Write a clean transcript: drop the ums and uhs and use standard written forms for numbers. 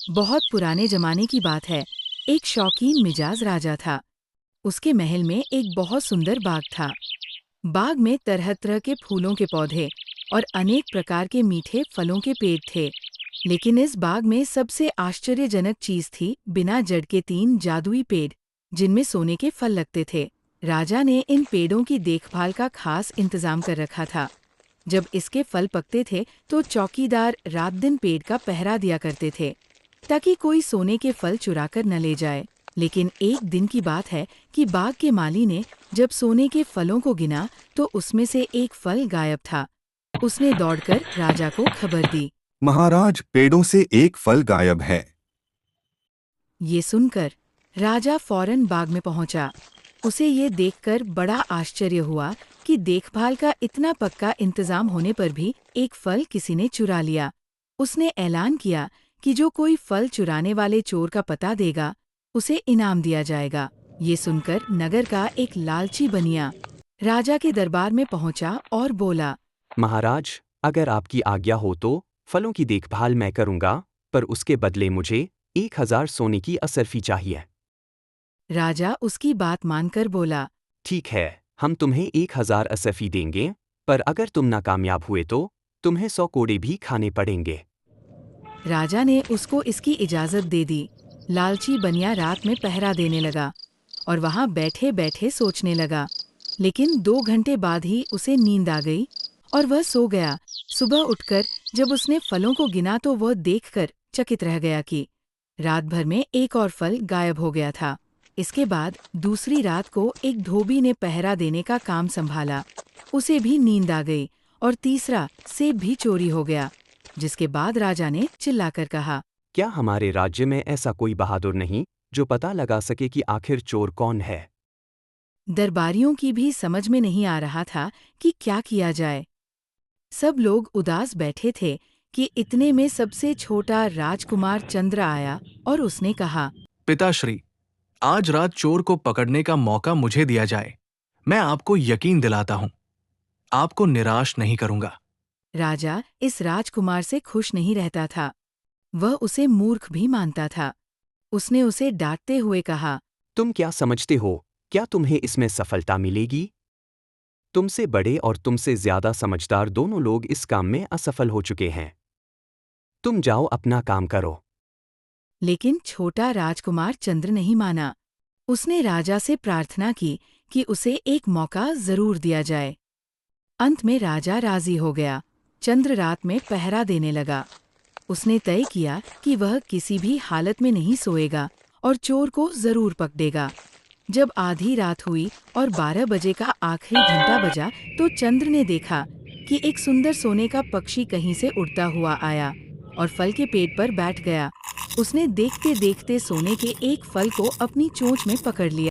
बहुत पुराने जमाने की बात है। एक शौकीन मिजाज राजा था। उसके महल में एक बहुत सुंदर बाग था। बाग में तरह तरह के फूलों के पौधे और अनेक प्रकार के मीठे फलों के पेड़ थे। लेकिन इस बाग में सबसे आश्चर्यजनक चीज थी बिना जड़ के 3 जादुई पेड़, जिनमें सोने के फल लगते थे। राजा ने इन पेड़ों की देखभाल का खास इंतजाम कर रखा था। जब इसके फल पकते थे तो चौकीदार रात दिन पेड़ का पहरा दिया करते थे, ताकि कोई सोने के फल चुराकर न ले जाए। लेकिन एक दिन की बात है कि बाग के माली ने जब सोने के फलों को गिना तो उसमें से एक फल गायब था। उसने दौड़कर राजा को खबर दी। महाराज, पेड़ों से एक फल गायब है। ये सुनकर राजा फौरन बाग में पहुंचा। उसे ये देखकर बड़ा आश्चर्य हुआ कि देखभाल का इतना पक्का इंतजाम होने पर भी एक फल किसी ने चुरा लिया। उसने ऐलान किया कि जो कोई फल चुराने वाले चोर का पता देगा, उसे इनाम दिया जाएगा। ये सुनकर नगर का एक लालची बनिया राजा के दरबार में पहुंचा और बोला, महाराज, अगर आपकी आज्ञा हो तो फलों की देखभाल मैं करूंगा, पर उसके बदले मुझे 1000 सोने की असरफी चाहिए। राजा उसकी बात मानकर बोला, ठीक है, हम तुम्हें 1000 असरफी देंगे, पर अगर तुम नाकामयाब हुए तो तुम्हें 100 कोड़े भी खाने पड़ेंगे। राजा ने उसको इसकी इजाजत दे दी। लालची बनिया रात में पहरा देने लगा और वहां बैठे बैठे सोचने लगा। लेकिन 2 घंटे बाद ही उसे नींद आ गई और वह सो गया। सुबह उठकर जब उसने फलों को गिना तो वह देखकर चकित रह गया कि रात भर में एक और फल गायब हो गया था। इसके बाद दूसरी रात को एक धोबी ने पहरा देने का काम संभाला। उसे भी नींद आ गई और तीसरा सेब भी चोरी हो गया। जिसके बाद राजा ने चिल्लाकर कहा, क्या हमारे राज्य में ऐसा कोई बहादुर नहीं जो पता लगा सके कि आखिर चोर कौन है? दरबारियों की भी समझ में नहीं आ रहा था कि क्या किया जाए। सब लोग उदास बैठे थे कि इतने में सबसे छोटा राजकुमार चंद्र आया और उसने कहा, पिताश्री, आज रात चोर को पकड़ने का मौका मुझे दिया जाए। मैं आपको यकीन दिलाता हूं, आपको निराश नहीं करूंगा। राजा इस राजकुमार से खुश नहीं रहता था। वह उसे मूर्ख भी मानता था। उसने उसे डांटते हुए कहा, तुम क्या समझते हो, क्या तुम्हें इसमें सफलता मिलेगी? तुमसे बड़े और तुमसे ज्यादा समझदार दोनों लोग इस काम में असफल हो चुके हैं। तुम जाओ अपना काम करो। लेकिन छोटा राजकुमार चंद्र नहीं माना। उसने राजा से प्रार्थना की कि उसे एक मौका जरूर दिया जाए। अंत में राजा राजी हो गया। चंद्र रात में पहरा देने लगा। उसने तय किया कि वह किसी भी हालत में नहीं सोएगा और चोर को जरूर पकड़ेगा। जब आधी रात हुई और 12 बजे का आखिरी घंटा बजा तो चंद्र ने देखा कि एक सुंदर सोने का पक्षी कहीं से उड़ता हुआ आया और फल के पेड़ पर बैठ गया। उसने देखते देखते सोने के एक फल को अपनी चोंच में पकड़ लिया।